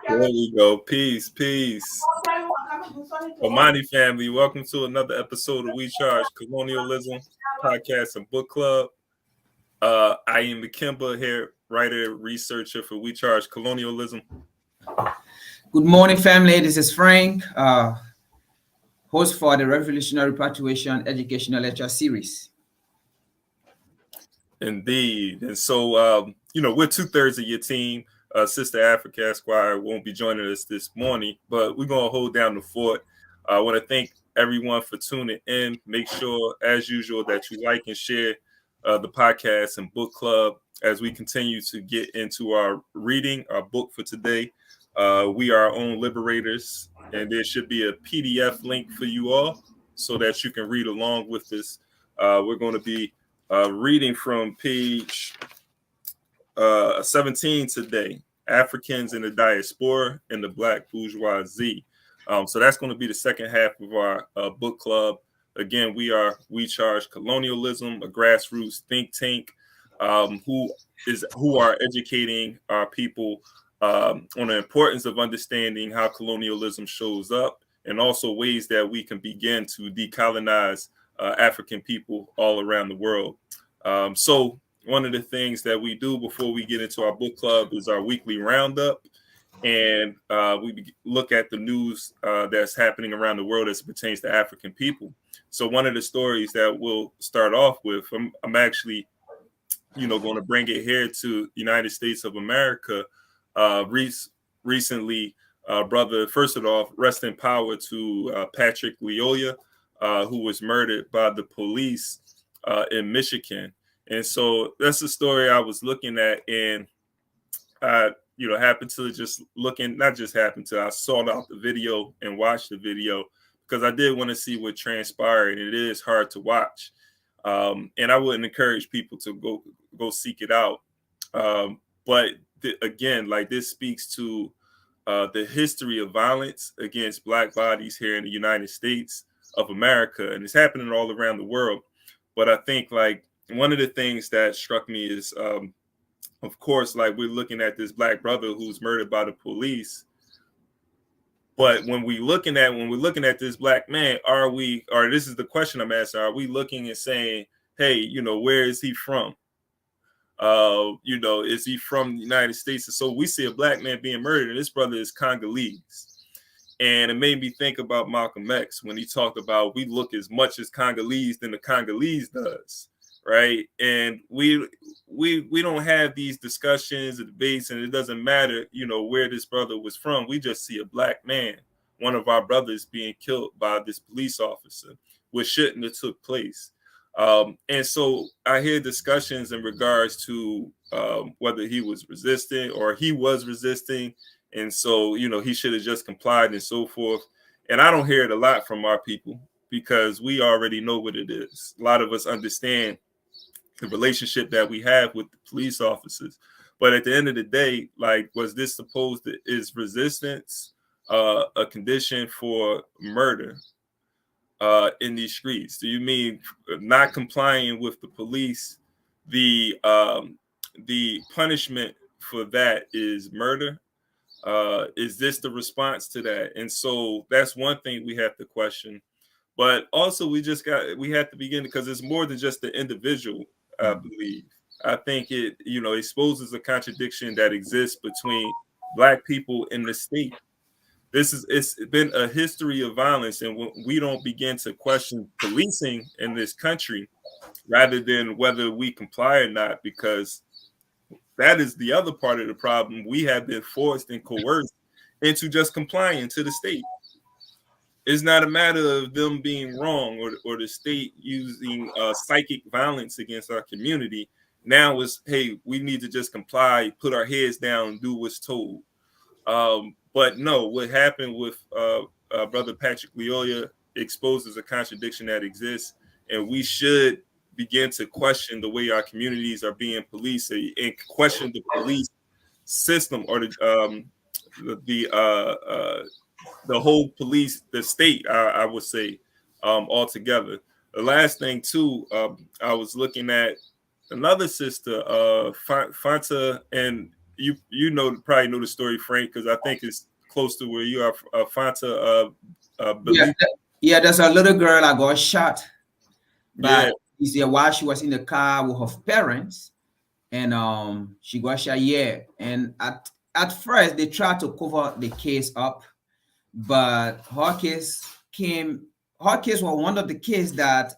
There we go. Peace, peace. Omani family, welcome to another episode of We Charge Colonialism podcast and book club. I am Kimba here, writer, researcher for We Charge Colonialism. Good morning, family. This is Frank, host for the Revolutionary Repatriation Educational Lecture Series. Indeed. And so, we're 2/3 of your team. Sister Africa Esquire won't be joining us this morning, but we're going to hold down the fort. I want to thank everyone for tuning in. Make sure, as usual, that you like and share the podcast and book club as we continue to get into our reading, our book for today. We Are Our Own Liberators, and there should be a PDF link for you all so that you can read along with this. We're going to be reading from page 17 today, Africans in the Diaspora and the Black Bourgeoisie. So that's going to be the second half of our book club. Again, we charge colonialism, a grassroots think tank who are educating our people on the importance of understanding how colonialism shows up and also ways that we can begin to decolonize African people all around the world. So one of the things that we do before we get into our book club is our weekly roundup. And we look at the news that's happening around the world as it pertains to African people. So one of the stories that we'll start off with, I'm actually, going to bring it here to United States of America. Recently, brother, first of all, rest in power to Patrick Lyoya, who was murdered by the police in Michigan. And so that's the story I was looking at, and I, happened to I sought out the video and watched the video because I did want to see what transpired. It is hard to watch, and I wouldn't encourage people to go seek it out. But again, like, this speaks to the history of violence against Black bodies here in the United States of America, and it's happening all around the world. But I think, like, one of the things that struck me is, of course, like, we're looking at this Black brother who's murdered by the police. But when we're looking at this Black man, this is the question I'm asking, are we looking and saying, hey, where is he from? Is he from the United States? And so we see a Black man being murdered, and this brother is Congolese. And it made me think about Malcolm X when he talked about we look as much as Congolese than the Congolese does, right? And we don't have these discussions and debates, and it doesn't matter, where this brother was from. We just see a Black man, one of our brothers, being killed by this police officer, which shouldn't have took place. And so I hear discussions in regards to whether he was resisting or he was resisting. And so, he should have just complied and so forth. And I don't hear it a lot from our people because we already know what it is. A lot of us understand the relationship that we have with the police officers. But at the end of the day, like, was this is resistance a condition for murder in these streets? Do you mean not complying with the police? The punishment for that is murder? Is this the response to that? And so that's one thing we have to question. But also we have to begin, because it's more than just the individual, I believe. I think it, exposes the contradiction that exists between Black people and the state. It's been a history of violence, and when we don't begin to question policing in this country, rather than whether we comply or not, because that is the other part of the problem. We have been forced and coerced into just complying to the state. It's not a matter of them being wrong or the state using psychic violence against our community. Now it's, hey, we need to just comply, put our heads down, and do what's told. But no, what happened with Brother Patrick Lyoya exposes a contradiction that exists, and we should begin to question the way our communities are being policed and question the police system or the whole police, the state, I would say, altogether. The last thing too, I was looking at another sister, Fanta, and you know probably know the story, Frank, because I think it's close to where you are. Fanta, yeah, there's a little girl that got shot, yeah, but while she was in the car with her parents, and she got shot. Yeah, and at first they tried to cover the case up, but her case was one of the cases that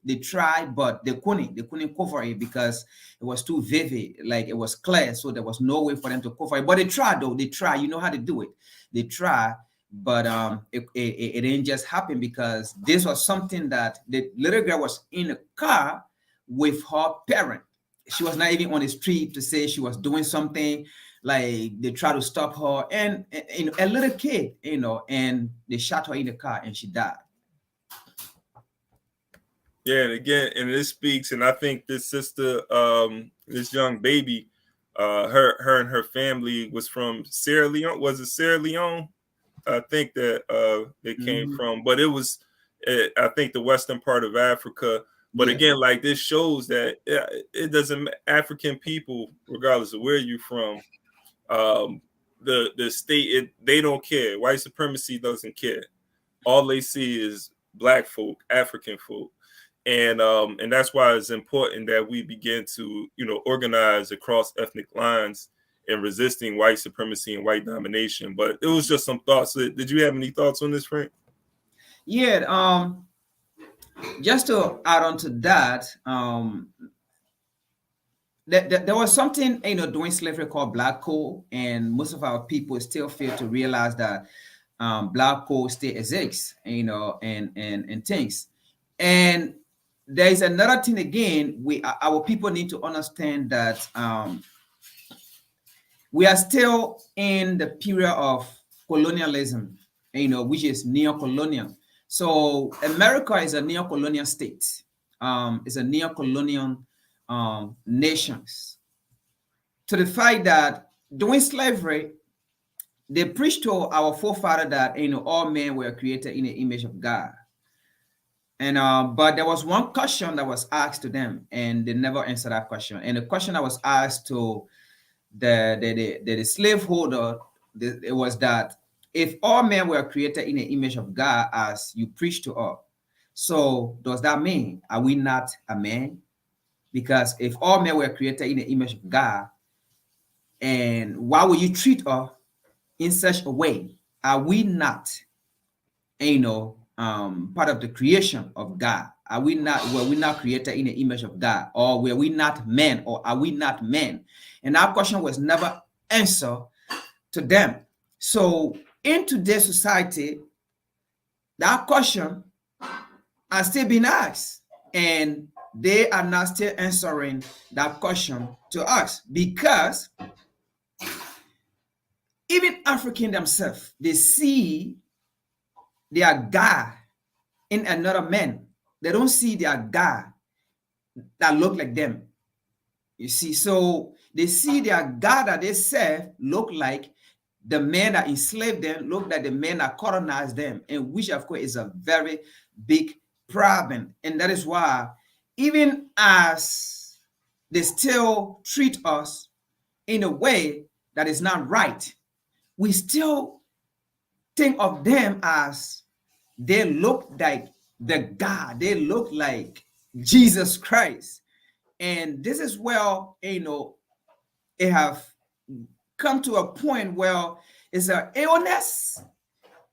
they tried, but they couldn't cover it because it was too vivid, like it was clear, so there was no way for them to cover it. But they tried, though. They tried. You know how to do it. They tried, but it didn't just happen, because this was something that the little girl was in a car with her parent. She was not even on the street to say she was doing something. Like, they tried to stop her, and a little kid, and they shot her in the car and she died. Yeah, and again, and this speaks, and I think this sister, this young baby, her and her family was from Sierra Leone. Was it Sierra Leone? I think that they came from, but it was, I think, the western part of Africa. But again, like, this shows that it doesn't, African people, regardless of where you're from, the state, they don't care. White supremacy doesn't care. All they see is Black folk, African folk. And that's why it's important that we begin to, organize across ethnic lines in resisting white supremacy and white domination. But it was just some thoughts. Did you have any thoughts on this, Frank? Yeah, just to add on to that, there was something, during slavery called Black Code, and most of our people still fail to realize that Black Code still exists, and things. And there is another thing again, our people need to understand that we are still in the period of colonialism, which is neo-colonial. So America is a neo-colonial state. It's a neo-colonial nations. To the fact that during slavery, they preached to our forefathers that all men were created in the image of God. And but there was one question that was asked to them, and they never answered that question. And the question that was asked to the slaveholder, it was that, if all men were created in the image of God as you preach to us, so does that mean, are we not a man? Because if all men were created in the image of God, and why would you treat us in such a way? Are we not, part of the creation of God? Were we not created in the image of God? Or were we not men? Or are we not men? And that question was never answered to them. So in today's society, that question has still been asked, and they are not still answering that question to us, because even African themselves, they see their God in another man. They don't see their God that look like them. You see, so they see their God that they serve look like the men that enslaved them, look like the men that colonized them, and which of course is a very big problem. And that is why, even as they still treat us in a way that is not right, we still think of them as they look like the God, they look like Jesus Christ. And this is where, it have come to a point where it's an illness,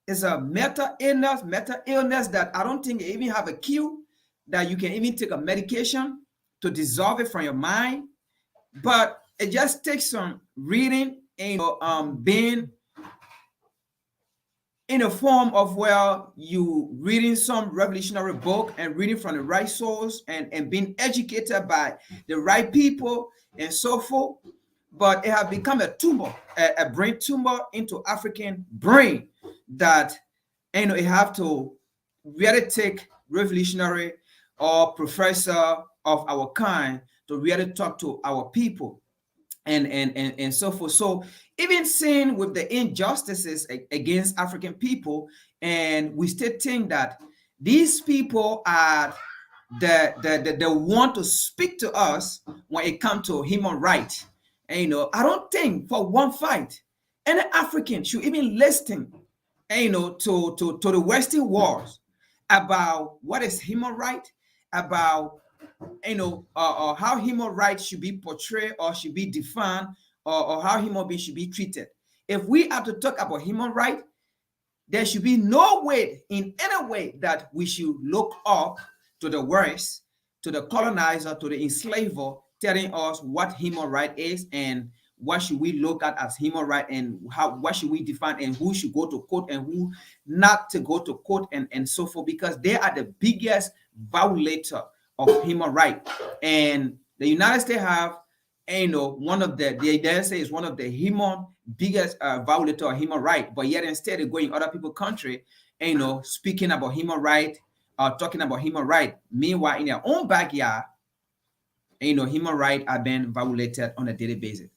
it's a mental illness that I don't think you even have a cure, that you can even take a medication to dissolve it from your mind. But it just takes some reading, being in a form of where you reading some revolutionary book and reading from the right source, and being educated by the right people and so forth. But it has become a tumor, a brain tumor into African brain, that it have to really take revolutionary or professor of our kind to really talk to our people and so forth. So even seeing with the injustices against African people, and we still think that these people are the want to speak to us when it comes to human rights. And I don't think for one fight any African should even listen, to the Western wars about what is human right, about how human rights should be portrayed or should be defined, or how human beings should be treated. If we have to talk about human right, there should be no way in any way that we should look up to the West, to the colonizer, to the enslaver, telling us what human right is and what should we look at as human right, and what should we define, and who should go to court and who not to go to court, and so forth, because they are the biggest violator of human right. And the United States have, one of the United States is one of the biggest violator of human right, but yet instead of going other people's country, speaking about human right, talking about human right. Meanwhile, in their own backyard, human rights are being violated on a daily basis.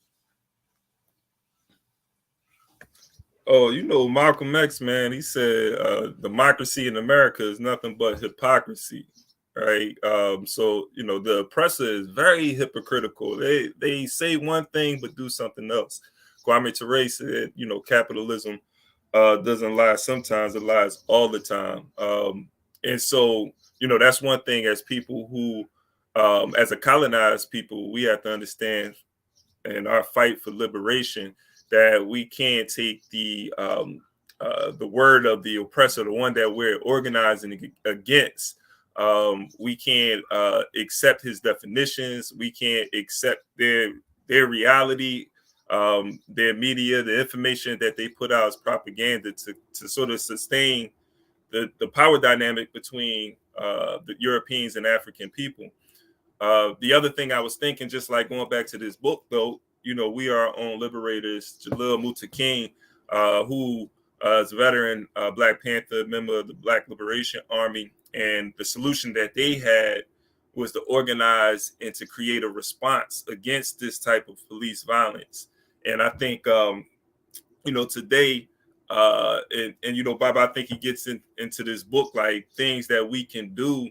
Oh, Malcolm X, man, he said democracy in America is nothing but hypocrisy, right? So the oppressor is very hypocritical. They say one thing but do something else. Kwame Ture said, capitalism doesn't lie sometimes, it lies all the time. And so, that's one thing as people who, as a colonized people, we have to understand in our fight for liberation that we can't take the word of the oppressor, the one that we're organizing against. We can't accept his definitions. We can't accept their reality, their media, the information that they put out as propaganda to sort of sustain the power dynamic between the Europeans and African people. The other thing I was thinking, just like going back to this book, though, We Are Our Own Liberators, Jalil Muta King, who is a veteran Black Panther member of the Black Liberation Army. And the solution that they had was to organize and to create a response against this type of police violence. And I think, today, Bob, I think he gets into this book, like things that we can do,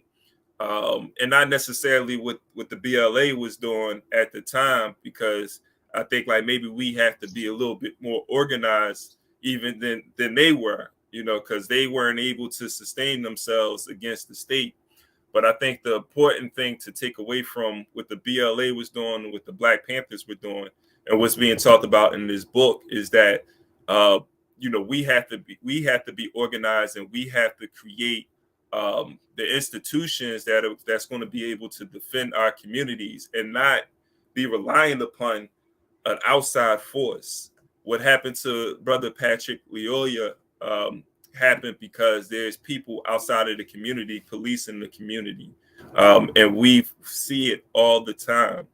and not necessarily what the BLA was doing at the time, because I think like maybe we have to be a little bit more organized even than they were, because they weren't able to sustain themselves against the state. But I think the important thing to take away from what the BLA was doing, what the Black Panthers were doing, and what's being talked about in this book is that we have to be organized, and we have to create the institutions that's going to be able to defend our communities and not be relying upon an outside force. What happened to Brother Patrick Lyoya happened because there's people outside of the community policing the community, and we see it all the time.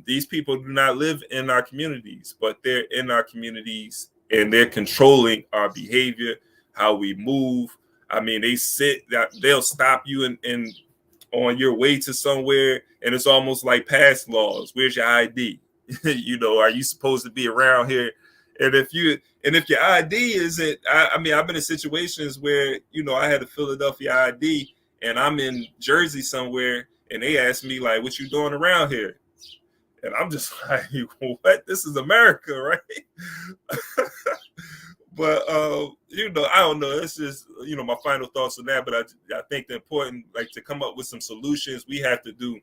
These people do not live in our communities, but they're in our communities, and they're controlling our behavior, how we move. I mean, they'll stop you in on your way to somewhere, and it's almost like past laws. Where's your ID? Are you supposed to be around here? And if your ID isn't, I mean, I've been in situations where I had a Philadelphia ID, and I'm in Jersey somewhere, and they asked me like, "What you doing around here?" And I'm just like, "What? This is America, right?" But I don't know. It's just my final thoughts on that. But I think the important, like, to come up with some solutions, we have to do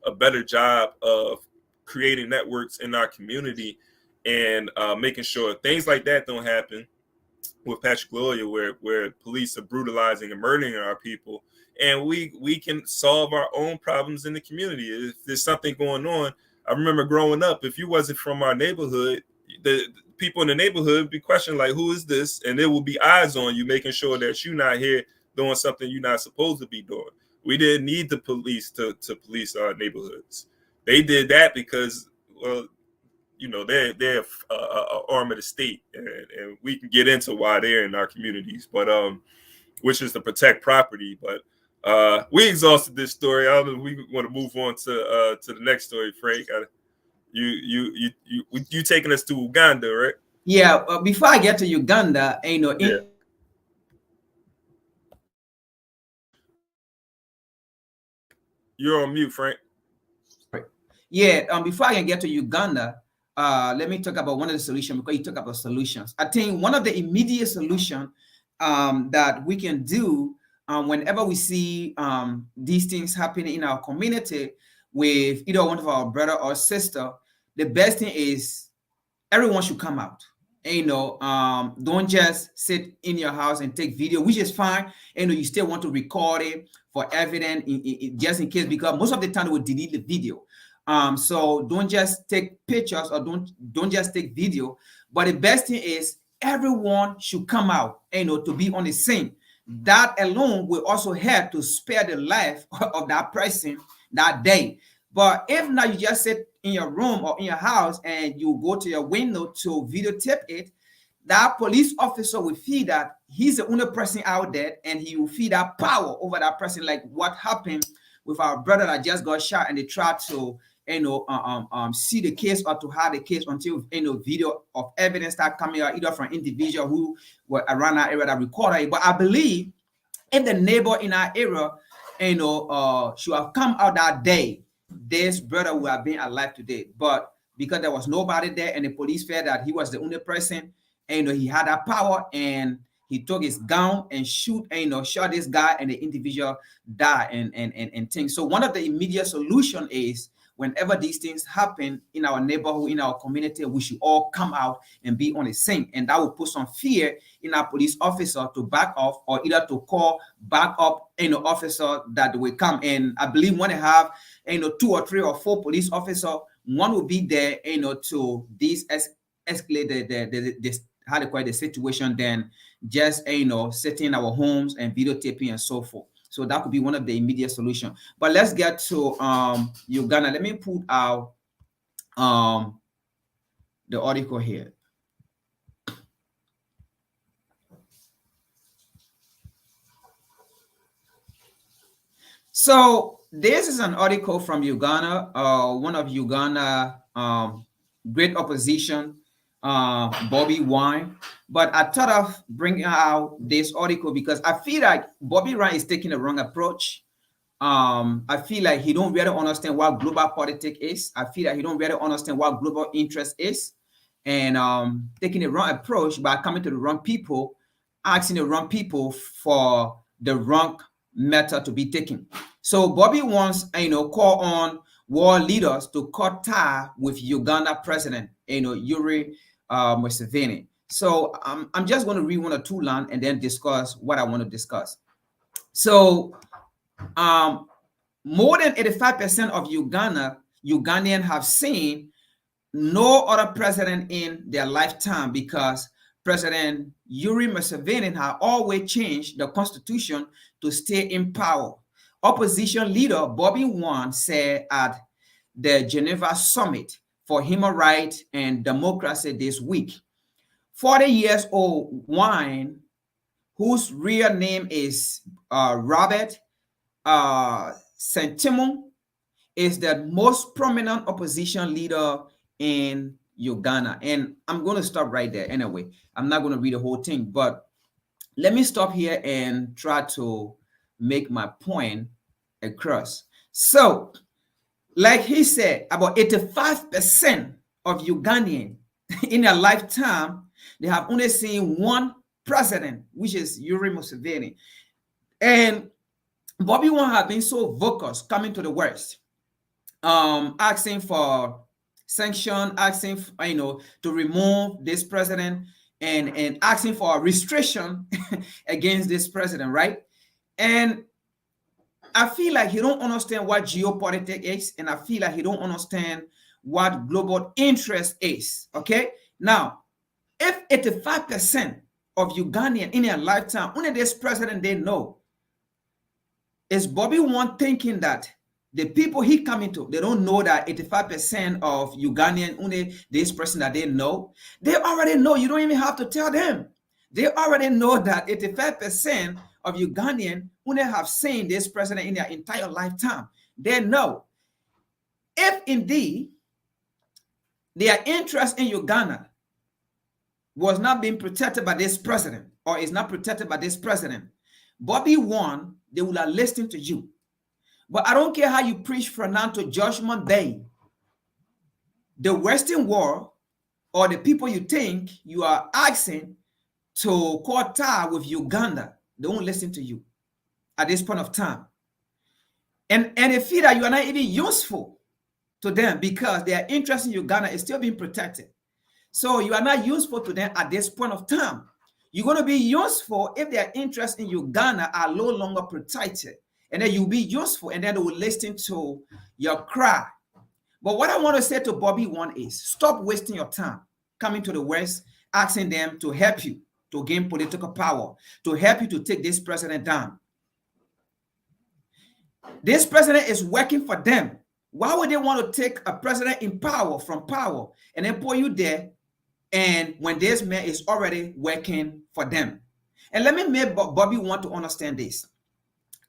a better job of creating networks in our community and making sure things like that don't happen with Patrick Lyoya, where police are brutalizing and murdering our people, and we can solve our own problems in the community. If there's something going on, I remember growing up, if you wasn't from our neighborhood, the people in the neighborhood would be questioning like, who is this? And there will be eyes on you, making sure that you're not here doing something you're not supposed to be doing. We didn't need the police to police our neighborhoods. They did that because, well, they're an arm of the state, and we can get into why they're in our communities, but which is to protect property. But we exhausted this story. I don't know if we want to move on to the next story, Frank. You taking us to Uganda, right? Yeah. Before I get to Uganda, Yeah. You're on mute, Frank. Yeah, before I can get to Uganda, let me talk about one of the solutions, because you talk about solutions. I think one of the immediate solutions that we can do whenever we see these things happening in our community with either one of our brother or sister, the best thing is everyone should come out. You know, don't just sit in your house and take video, which is fine. You know, you still want to record it for evidence, just in case, because most of the time they will delete the video. So don't just take pictures, or don't just take video. But the best thing is everyone should come out, you know, to be on the scene. That alone will also help to spare the life of that person that day. But if now you just sit in your room or in your house and you go to your window to videotape it, that police officer will feel that he's the only person out there, and he will feel that power over that person, like what happened with our brother that just got shot, and they tried to, you know, see the case or to hide the case until, you know, video of evidence start coming out, either from individual who were around that area that recorded it. But I believe if the neighbor in our area, you know, should have come out that day, this brother would have been alive today. But because there was nobody there, and the police felt that he was the only person, and, you know, he had that power, and he took his gun and shot this guy, and the individual died and things. So one of the immediate solution is, whenever these things happen in our neighborhood, in our community, we should all come out and be on the scene. And that will put some fear in our police officer to back off, or either to call back up, you know, officer that will come. And I believe when they have, you know, 2 or 3 or 4 police officers, one will be there, you know, to escalate the how to call it, the situation, than just, you know, sitting in our homes and videotaping and so forth. So that could be one of the immediate solutions. But let's get to Uganda. Let me put out the article here. So this is an article from Uganda, one of Uganda great opposition, Bobi Wine. But I thought of bringing out this article because I feel like Bobi Wine is taking the wrong approach. I feel like he don't really understand what global politics is. I feel like he don't really understand what global interest is, and taking the wrong approach by coming to the wrong people, asking the wrong people for the wrong method to be taken. So Bobi wants, you know, call on world leaders to cut tie with Uganda president, you know, Yoweri Museveni. So I'm just going to read 1 or 2 lines and then discuss what I want to discuss. So more than 85% of Ugandan have seen no other president in their lifetime, because President Yoweri Museveni has always changed the constitution to stay in power. Opposition leader Bobi Wine said at the Geneva Summit for Human Rights and Democracy this week. 40-year-old Wine, whose real name is Robert Sentimon, is the most prominent opposition leader in Uganda. And I'm going to stop right there anyway. I'm not going to read the whole thing, but let me stop here and try to make my point across. So, like he said, about 85% of Ugandan in their lifetime, they have only seen one president, which is Yoweri Museveni. And Bobi Wine have been so vocal coming to the West, asking for sanction, asking, you know, to remove this president, and asking for a restriction against this president, right? And I feel like he don't understand what geopolitics is, and I feel like he don't understand what global interest is. Okay, now if 85% of Ugandan in their lifetime, only this president they know, is Bobi Wine thinking that the people he coming to, they don't know that 85% of Ugandan, only this person that they know, they already know. You don't even have to tell them. They already know that 85% of Ugandan only have seen this president in their entire lifetime. They know. If indeed their interest in Uganda was not being protected by this president, or is not protected by this president, Bobi Wine, they will have listened to you. But I don't care how you preach from now to Judgment Day. The Western world, or the people you think you are asking to cut tie with Uganda, they won't listen to you at this point of time. And they feel that you are not even useful to them because their interest in Uganda is still being protected. So you are not useful to them at this point of time. You're going to be useful if their interests in Uganda are no longer protected. And then you'll be useful, and then they will listen to your cry. But what I want to say to Bobi Wine is, stop wasting your time coming to the West, asking them to help you to gain political power, to help you to take this president down. This president is working for them. Why would they want to take a president in power from power and then put you there, and when this man is already working for them? And let me make Bobi want to understand this.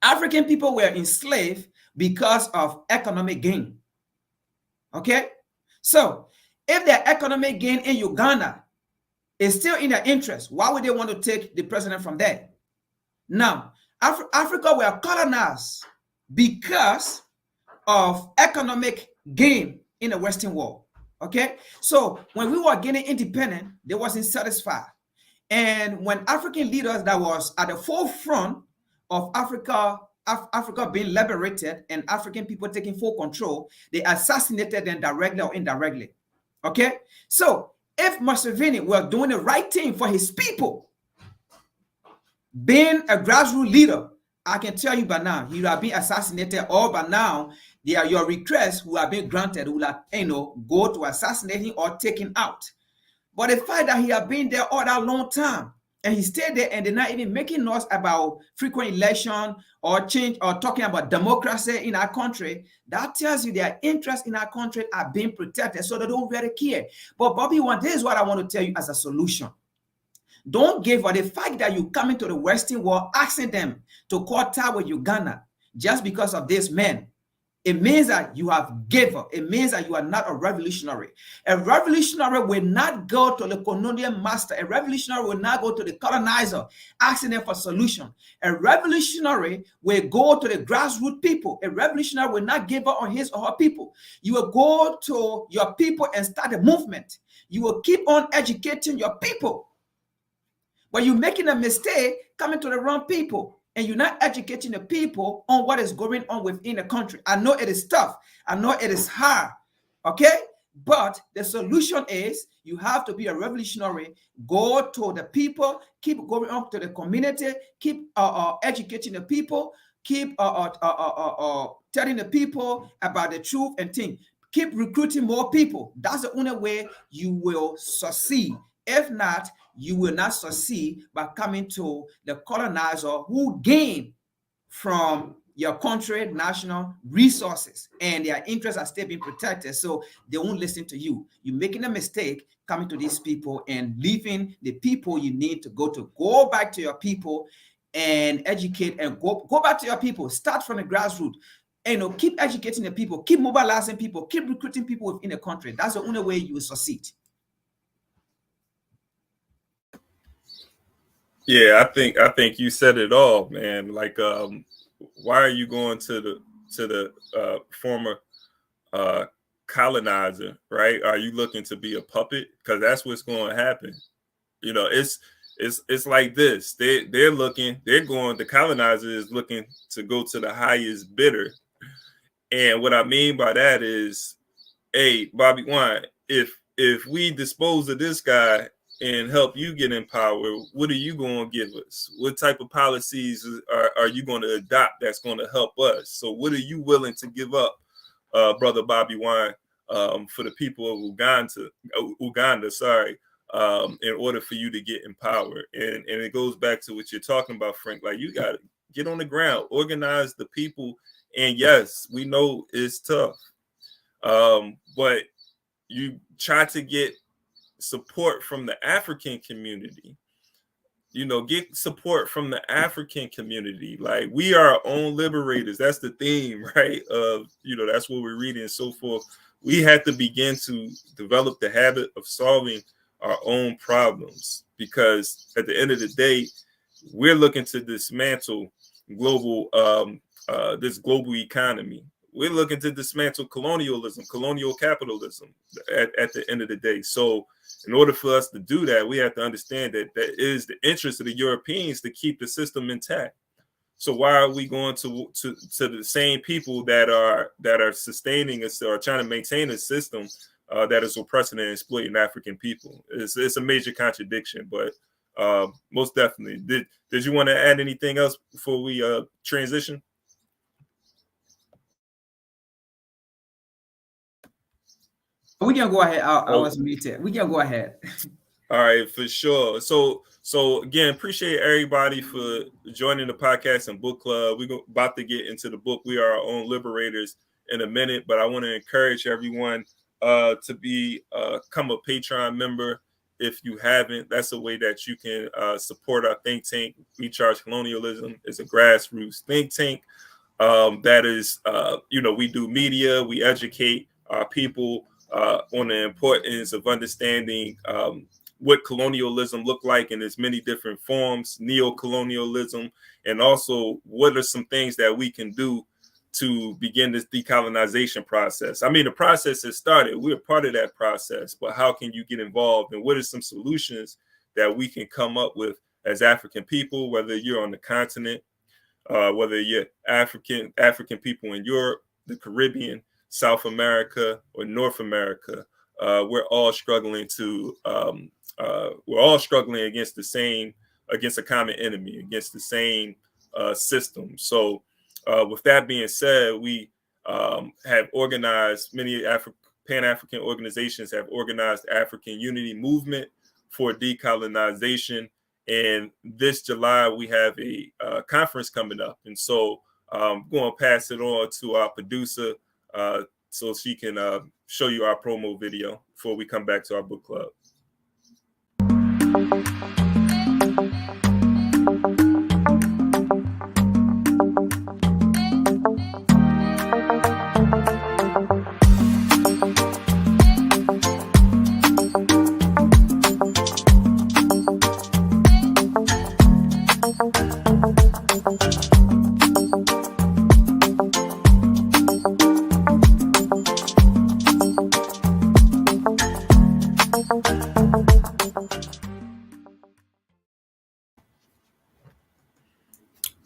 African people were enslaved because of economic gain. Okay? So, if their economic gain in Uganda is still in their interest, why would they want to take the president from there? Now, Africa were colonized because of economic gain in the Western world. Okay? So, when we were getting independent, they wasn't satisfied. And when African leaders that was at the forefront of Africa being liberated and African people taking full control, they assassinated them directly or indirectly. Okay? So, if Museveni were doing the right thing for his people, being a grassroots leader, I can tell you by now, he would have been assassinated, or by now, your requests who have been granted will have, go to assassinate him or take him out. But the fact that he had been there all that long time, and he stayed there, and they're not even making noise about frequent election or change or talking about democracy in our country, that tells you their interests in our country are being protected, so they don't really care. But Bobi Wine, this is what I want to tell you as a solution. Don't give up the fact that you come into the Western world asking them to cut tie with Uganda just because of this man. It means that you have given up. It means that you are not a revolutionary. A revolutionary will not go to the colonial master. A revolutionary will not go to the colonizer asking them for solution. A revolutionary will go to the grassroots people. A revolutionary will not give up on his or her people. You will go to your people and start a movement. You will keep on educating your people. But you're making a mistake coming to the wrong people. And you're not educating the people on what is going on within the country. I know it is tough. I know it is hard. Okay? But the solution is you have to be a revolutionary. Go to the people. Keep going up to the community. Keep educating the people. Keep telling the people about the truth and things. Keep recruiting more people. That's the only way you will succeed. If not, you will not succeed by coming to the colonizer who gain from your country, national resources, and their interests are still being protected, so they won't listen to you. You're making a mistake coming to these people and leaving the people you need to go back to your people and educate and go back to your people. Start from the grassroots. And keep educating the people, keep mobilizing people, keep recruiting people within the country. That's the only way you will succeed. Yeah, I think you said it all, man. Like, why are you going to the former colonizer, right? Are you looking to be a puppet? Because that's what's going to happen. It's like this. They're looking. The colonizer is looking to go to the highest bidder. And what I mean by that is, hey, Bobi Wine, if we dispose of this guy and help you get in power, what are you going to give us? What type of policies are you going to adopt that's going to help us? So what are you willing to give up, Brother Bobi Wine, for the people of Uganda, in order for you to get in power? And it goes back to what you're talking about, Frank. Like, you got to get on the ground, organize the people. And yes, we know it's tough, but you try to get support from the African community. Get support from the African community. Like, we are our own liberators. That's the theme, right? That's what we're reading and so forth. We have to begin to develop the habit of solving our own problems, because at the end of the day, we're looking to dismantle global this global economy. We're looking to dismantle colonialism, colonial capitalism at the end of the day. So in order for us to do that, we have to understand that that is the interest of the Europeans to keep the system intact. So why are we going to the same people that are sustaining us or trying to maintain a system that is oppressing and exploiting African people? It's a major contradiction, but most definitely. Did you want to add anything else before we transition? We can go ahead. I was muted. We can go ahead. All right, for sure. So again, appreciate everybody for joining the podcast and book club. We're about to get into the book We Are Our Own Liberators in a minute, but I want to encourage everyone to become a Patreon member if you haven't. That's a way that you can support our think tank. We Charge Colonialism is a grassroots think tank that is, we do media, we educate our people on the importance of understanding what colonialism looked like in its many different forms, neo-colonialism, and also what are some things that we can do to begin this decolonization process. I mean, the process has started. We're part of that process, but how can you get involved, and what are some solutions that we can come up with as African people, whether you're on the continent, whether you're African people in Europe, the Caribbean, South America, or North America. We're all struggling against a common enemy, against the same system. So with that being said, we have organized, many Pan-African organizations have organized African Unity Movement for decolonization. And this July, we have a conference coming up. And so I'm going to pass it on to our producer so she can show you our promo video before we come back to our book club.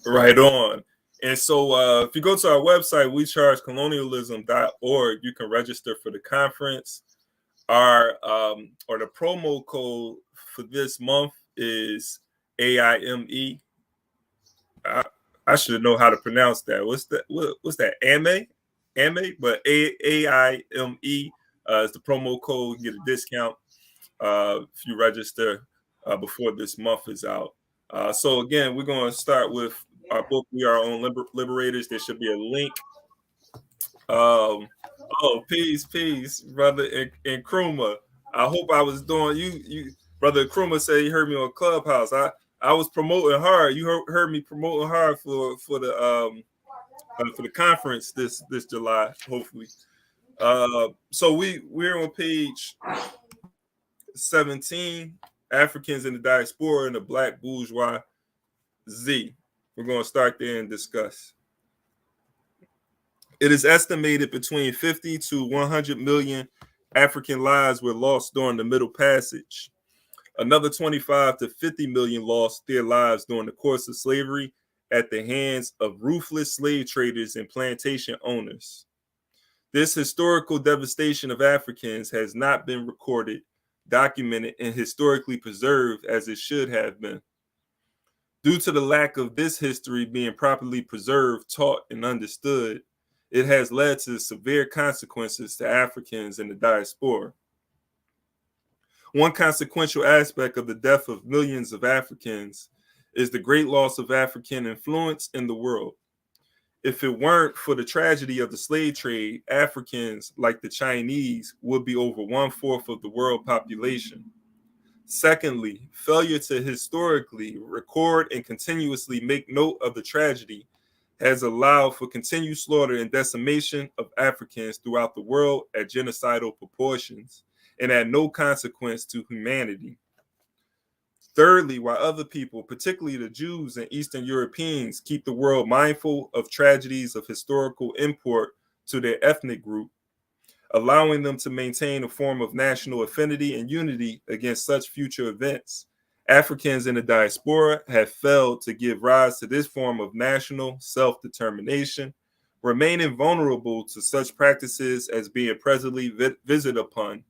Right on. And so if you go to our website, wechargecolonialism.org, you can register for the conference. Or the promo code for this month is AIME. I should know how to pronounce that. What's that? AME? But AIME is the promo code. You get a discount if you register before this month is out. So again, we're going to start with our book, We Are Our Own Liberators. There should be a link. Peace, brother and Kruma. I hope I was doing you brother Kruma said he heard me on Clubhouse. I was promoting hard. You heard me promoting hard for the conference this July, hopefully. So we're on page 17, Africans in the Diaspora and the Black Bourgeoisie. We're going to start there and discuss. It is estimated between 50 to 100 million African lives were lost during the Middle Passage. Another 25 to 50 million lost their lives during the course of slavery at the hands of ruthless slave traders and plantation owners. This historical devastation of Africans has not been recorded, documented, and historically preserved as it should have been. Due to the lack of this history being properly preserved, taught, and understood, it has led to severe consequences to Africans in the diaspora. One consequential aspect of the death of millions of Africans is the great loss of African influence in the world. If it weren't for the tragedy of the slave trade, Africans, like the Chinese, would be over 1/4 of the world population. Secondly, failure to historically record and continuously make note of the tragedy has allowed for continued slaughter and decimation of Africans throughout the world at genocidal proportions and at no consequence to humanity. Thirdly, while other people, particularly the Jews and Eastern Europeans, keep the world mindful of tragedies of historical import to their ethnic group, allowing them to maintain a form of national affinity and unity against such future events, Africans in the diaspora have failed to give rise to this form of national self-determination, remaining vulnerable to such practices as being presently visited upon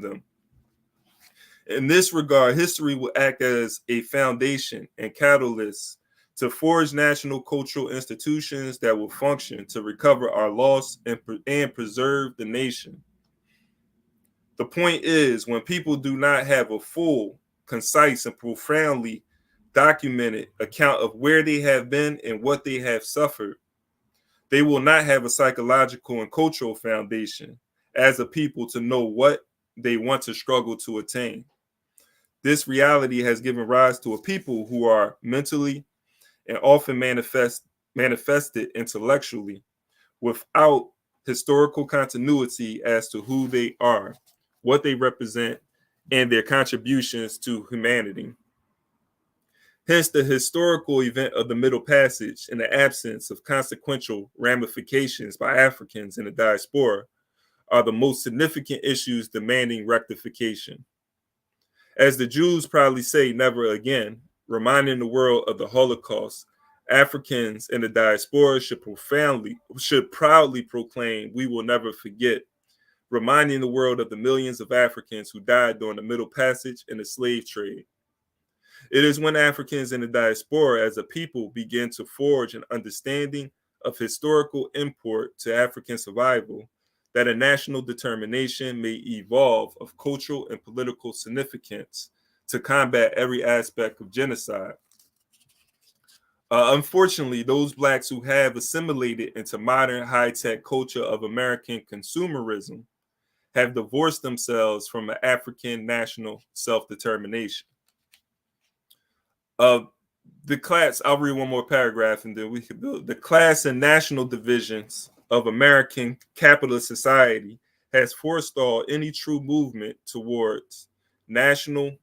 them. In this regard, history will act as a foundation and catalyst to forge national cultural institutions that will function to recover our loss and preserve the nation. The point is, when people do not have a full, concise, and profoundly documented account of where they have been and what they have suffered, they will not have a psychological and cultural foundation as a people to know what they want to struggle to attain. This reality has given rise to a people who are mentally and often manifested intellectually without historical continuity as to who they are, what they represent, and their contributions to humanity. Hence, the historical event of the Middle Passage and the absence of consequential ramifications by Africans in the diaspora are the most significant issues demanding rectification. As the Jews proudly say, never again, reminding the world of the Holocaust, Africans in the diaspora should proudly proclaim, we will never forget, reminding the world of the millions of Africans who died during the Middle Passage and the slave trade. It is when Africans in the diaspora as a people begin to forge an understanding of historical import to African survival that a national determination may evolve of cultural and political significance to combat every aspect of genocide. Unfortunately, those Blacks who have assimilated into modern high-tech culture of American consumerism have divorced themselves from an African national self-determination. The class, I'll read one more paragraph and then we can build. The class and national divisions of American capitalist society has forestalled any true movement towards national,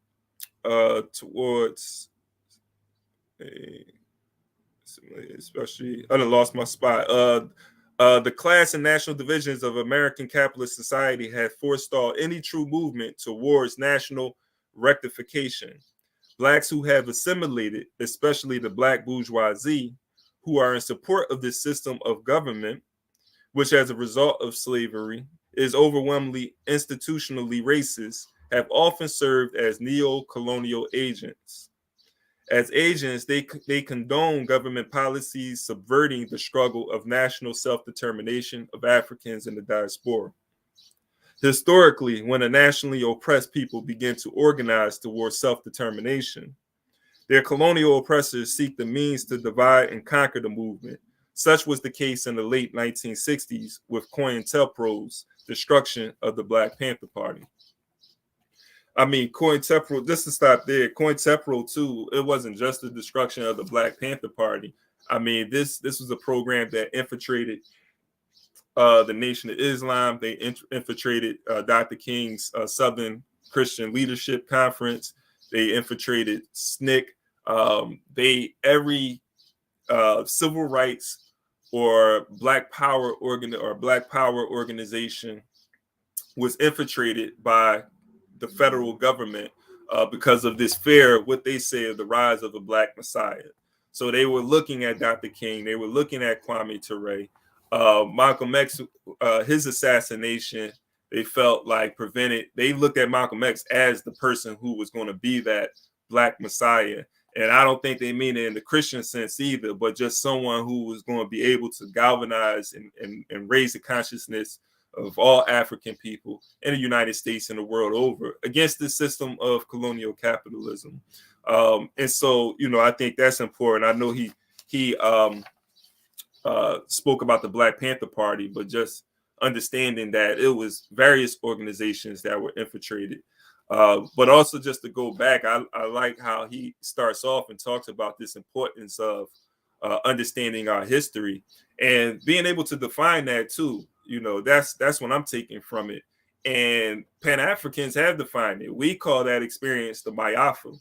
especially, I done lost my spot. The class and national divisions of American capitalist society have forestalled any true movement towards national rectification. Blacks who have assimilated, especially the Black bourgeoisie, who are in support of this system of government, which as a result of slavery is overwhelmingly institutionally racist, have often served as neo-colonial agents. As agents, they condone government policies subverting the struggle of national self-determination of Africans in the diaspora. Historically, when a nationally oppressed people begin to organize towards self-determination, their colonial oppressors seek the means to divide and conquer the movement. Such was the case in the late 1960s with COINTELPRO's destruction of the Black Panther Party. I mean, COINTELPRO, just to stop there, COINTELPRO too, it wasn't just the destruction of the Black Panther Party. I mean, this was a program that infiltrated the Nation of Islam. They infiltrated Dr. King's Southern Christian Leadership Conference. They infiltrated SNCC. Every civil rights or Black Power organization was infiltrated by the federal government because of this fear, what they say, of the rise of a Black Messiah. So they were looking at Dr. King. They were looking at Kwame Ture. Malcolm X, his assassination, they felt like prevented. They looked at Malcolm X as the person who was going to be that Black Messiah. And I don't think they mean it in the Christian sense either, but just someone who was going to be able to galvanize and raise the consciousness of all African people in the United States and the world over against the system of colonial capitalism. And so, I think that's important. I know he spoke about the Black Panther Party, but just understanding that it was various organizations that were infiltrated. But also just to go back, I like how he starts off and talks about this importance of understanding our history and being able to define that too. That's what I'm taking from it. And Pan-Africans have defined it. We call that experience the Mayafu.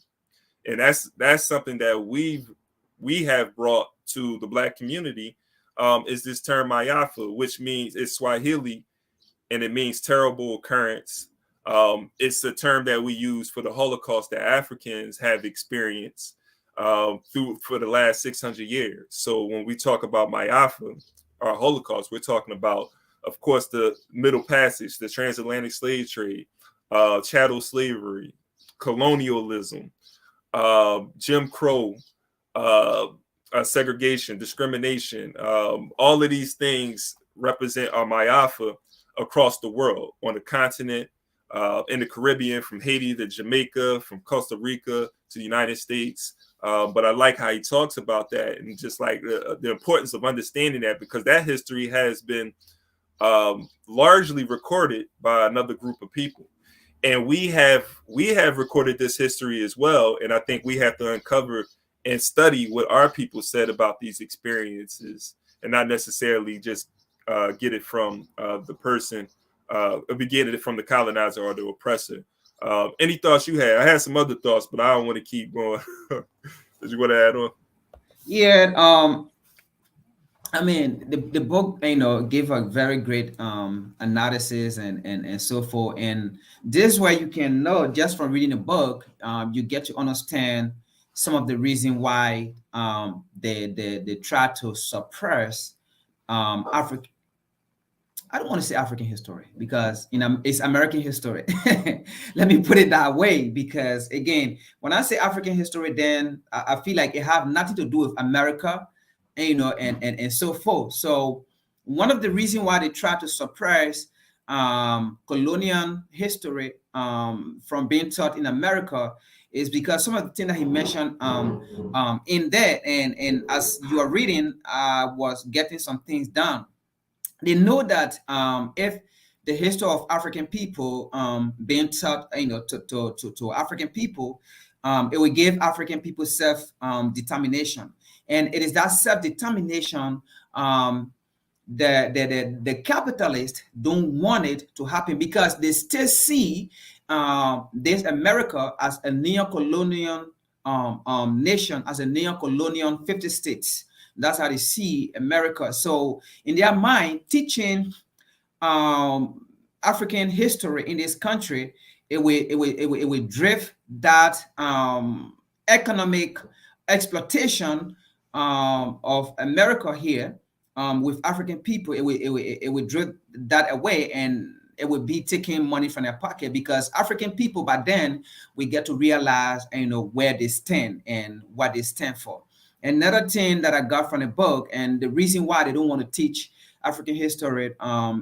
And that's something that we have brought to the Black community, is this term Mayafa, which means, it's Swahili, and it means terrible occurrence. It's a term that we use for the Holocaust that Africans have experienced for the last 600 years. So when we talk about Mayafa, or Holocaust, we're talking about, of course, the Middle Passage, the transatlantic slave trade, chattel slavery, colonialism, Jim Crow, segregation, discrimination. All of these things represent our Mayafa across the world, on the continent, in the Caribbean, from Haiti to Jamaica, from Costa Rica to the United States. But I like how he talks about that, and just like the importance of understanding that, because that history has been largely recorded by another group of people. And we have recorded this history as well. And I think we have to uncover and study what our people said about these experiences, and not necessarily just get it from the person, get it from the colonizer or the oppressor. Any thoughts you had? I had some other thoughts, but I don't want to keep going. Did you want to add on? Yeah, I mean, the book, gave a very great analysis and so forth. And this is where you can know, just from reading the book, you get to understand some of the reason why they try to suppress African. I don't want to say African history, because it's American history. Let me put it that way, because again, when I say African history, then I feel like it have nothing to do with America, and so forth. So one of the reasons why they try to suppress colonial history from being taught in America is because some of the things that he mentioned in there, and as you are reading, I was getting some things down. They know that if the history of African people being taught, to African people, it will give African people self-determination, and it is that self-determination the capitalists don't want it to happen, because they still see this America as a neo-colonial nation, as a neo-colonial 50 states. That's how they see America. So in their mind, teaching African history in this country, it will drift that economic exploitation of America here with African people. It will drift that away, and it would be taking money from their pocket, because African people by then we get to realize, where they stand and what they stand for. Another thing that I got from the book, and the reason why they don't want to teach African history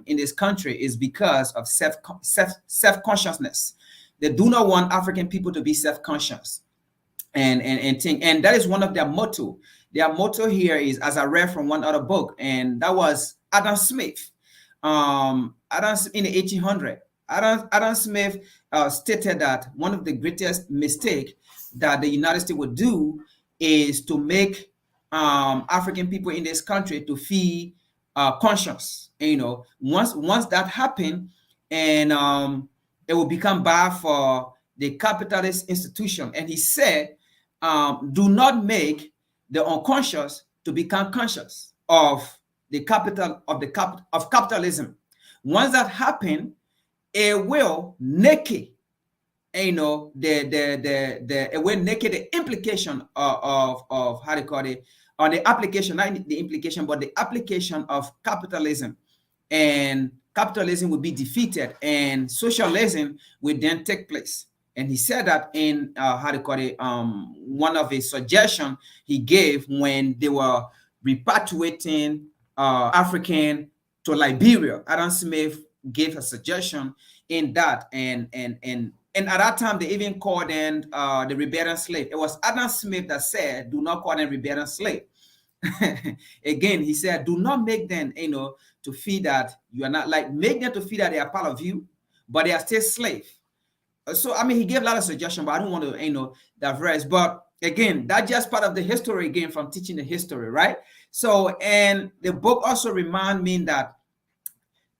in this country, is because of self-consciousness. They do not want African people to be self-conscious and think, and that is one of their motto. Their motto here is, as I read from one other book, and that was Adam Smith. Adam in the 1800s. Adam Smith stated that one of the greatest mistake that the United States would do is to make African people in this country to feel conscious. Once that happened, and it will become bad for the capitalist institution. And he said, do not make the unconscious to become conscious of the capital of capitalism. Once that happens, it will naked, it will naked the implication of how they call it, or the application, not the implication, but the application of capitalism. And capitalism will be defeated, and socialism will then take place. And he said that in how they call it, one of his suggestions he gave when they were repatriating African to Liberia. Adam Smith gave a suggestion in that, and at that time they even called them the rebellion slave. It was Adam Smith that said, do not call them rebellion slave. Again, he said, do not make them, to feel that you are not, like, make them to feel that they are part of you, but they are still slave. So, I mean, he gave a lot of suggestions, but I don't want to, digress. But again, that's just part of the history, again, from teaching the history, right? So, and the book also reminds me that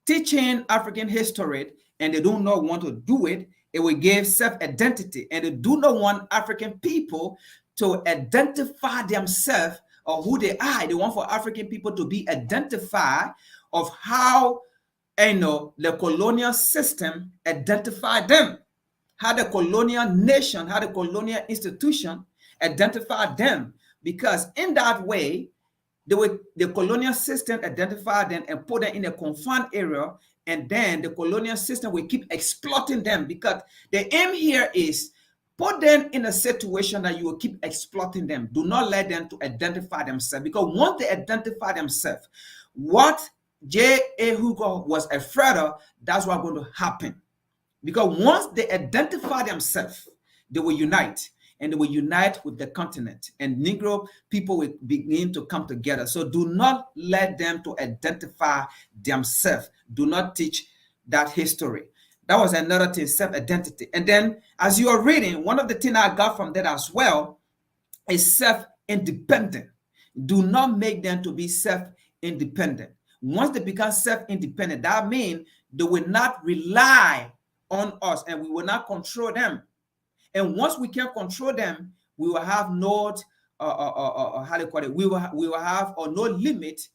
teaching African history, and they do not want to do it, It will give self-identity, and they do not want African people to identify themselves or who they are. They want for African people to be identified of how, the colonial system identified them, how the colonial nation, how the colonial institution identified them. Because in that way, the colonial system identified them and put them in a confined area, and then the colonial system will keep exploiting them, because the aim here is put them in a situation that you will keep exploiting them. Do not let them to identify themselves, because once they identify themselves, what J.A. Hugo was afraid of, that's what's going to happen. Because once they identify themselves, they will unite, and they will unite with the continent, and Negro people will begin to come together. So do not let them to identify themselves. Do not teach that history. That was another thing, self-identity. And then as you are reading, one of the things I got from that as well is self-independent. Do not make them to be self-independent. Once they become self-independent, that means they will not rely on us, and we will not control them. And once we can control them, we will have no how do you call it? We will have no limit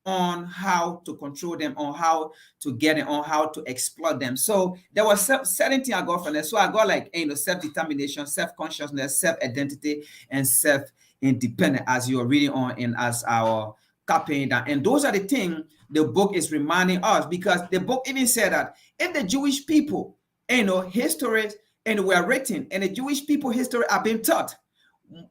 on how to control them, on how to get it, on how to exploit them. So there was certain thing I got from there. So I got like self-determination, self-consciousness, self-identity, and self-independent, as you're reading on and as our copying that. And those are the things the book is reminding us, because the book even said that if the Jewish people, history and were written, and the Jewish people history are being taught,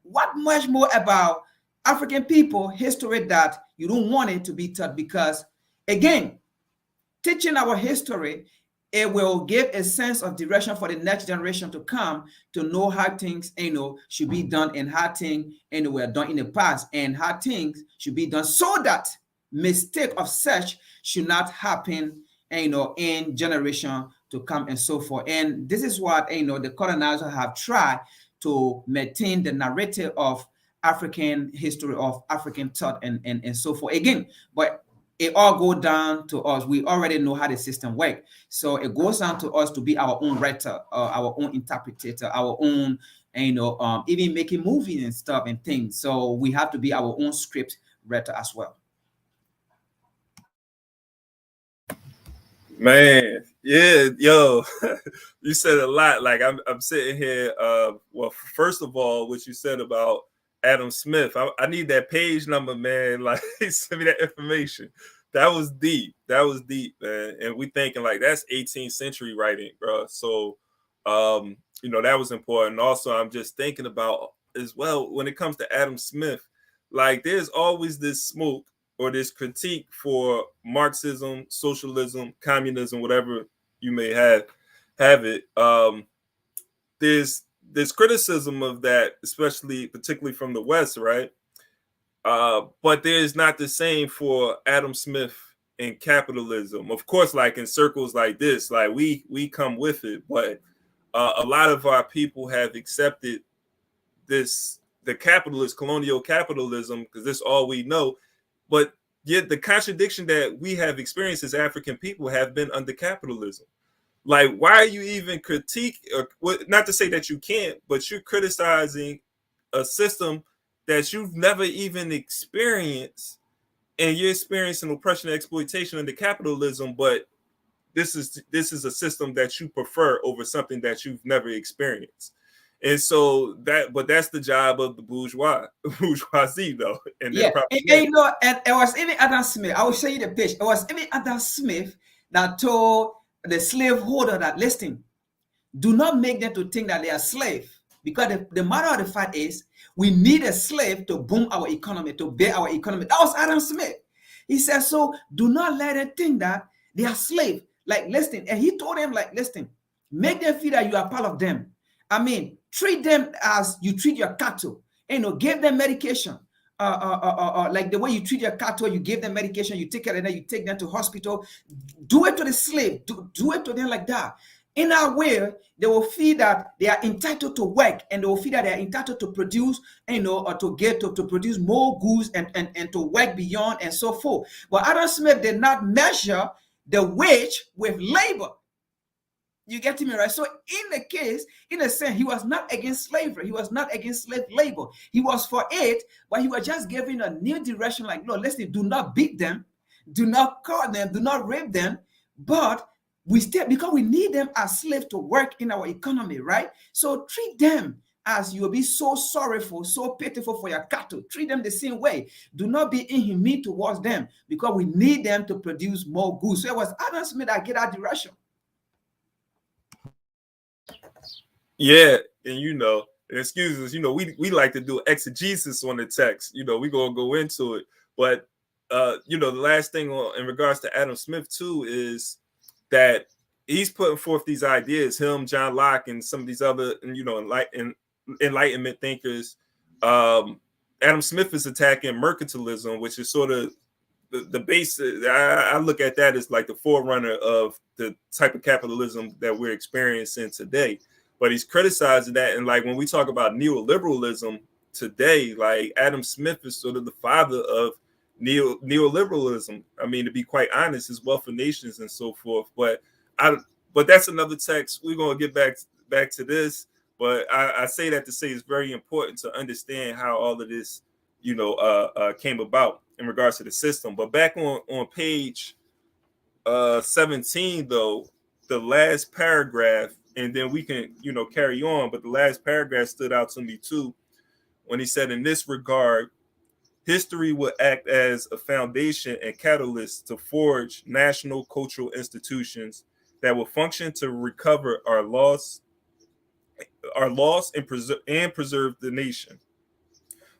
what much more about African people history that you don't want it to be taught? Because again, teaching our history, it will give a sense of direction for the next generation to come to know how things should be done, and how things were done in the past, and how things should be done, so that mistake of such should not happen in generation to come, and so forth. And this is what the colonizers have tried to maintain the narrative of African history, of African thought, and so forth. Again, but it all goes down to us. We already know how the system works. So it goes down to us to be our own writer, our own interpreter, our own, even making movies and stuff and things. So we have to be our own script writer as well. Man, yeah, yo, you said a lot. Like I'm sitting here. Well, first of all, what you said about Adam Smith, I need that page number, man. Like, send me that information. That was deep. That was deep, man. And we thinking like that's 18th century writing, bro. So, that was important. Also, I'm just thinking about as well when it comes to Adam Smith, like there's always this smoke or this critique for Marxism, socialism, communism, whatever you may have it. There's criticism of that, particularly from the West, right? But there's not the same for Adam Smith and capitalism. Of course, like in circles like this, like we come with it, but a lot of our people have accepted the capitalist, colonial capitalism, because that's all we know. But yet the contradiction that we have experienced as African people have been under capitalism. Like, why are you even not to say that you can't, but you're criticizing a system that you've never even experienced, and you're experiencing oppression and exploitation under capitalism, but this is a system that you prefer over something that you've never experienced. And so that's the job of the bourgeoisie, though. And yeah, and it was even Adam Smith. I will show you the page. It was even Adam Smith that told the slaveholder that, listen, do not make them to think that they are slave, because the matter of the fact is we need a slave to boom our economy, to bear our economy. That was Adam Smith. He said, so do not let them think that they are slave. Like, listen, and he told them, like, listen, make them feel that you are part of them. I mean, treat them as you treat your cattle. Give them medication. Like the way you treat your cattle, you give them medication, you take care of them, you take them to hospital. Do it to the slave. Do it to them like that. In that way, they will feel that they are entitled to work, and they will feel that they are entitled to produce, or to get to produce more goods and to work beyond and so forth. But Adam Smith did not measure the wage with labor. You get me, right? So in the case, in a sense, he was not against slavery. He was not against slave labor. He was for it, but he was just giving a new direction. Like, no, listen, do not beat them, do not call them, do not rape them, but we still, because we need them as slaves to work in our economy, right? So treat them as you will be so sorrowful, so pitiful for your cattle. Treat them the same way. Do not be inhumane towards them, because we need them to produce more goods. So it was Adam Smith that get that direction. Yeah, and you know, excuse us, you know, we like to do exegesis on the text. You know, we gonna go into it, but you know, the last thing in regards to Adam Smith too is that he's putting forth these ideas. Him, John Locke, and some of these other, you know, Enlightenment thinkers. Adam Smith is attacking mercantilism, which is sort of the base. I look at that as like the forerunner of the type of capitalism that we're experiencing today. But he's criticizing that, and like when we talk about neoliberalism today, like Adam Smith is sort of the father of neoliberalism. I mean, to be quite honest, his Wealth of Nations and so forth. But that's another text. We're gonna get back to this. But I say that to say it's very important to understand how all of this, you know, came about in regards to the system. But back on page 17, though, the last paragraph, and then we can, you know, carry on. But the last paragraph stood out to me too, when he said, in this regard, history will act as a foundation and catalyst to forge national cultural institutions that will function to recover our loss and preserve the nation.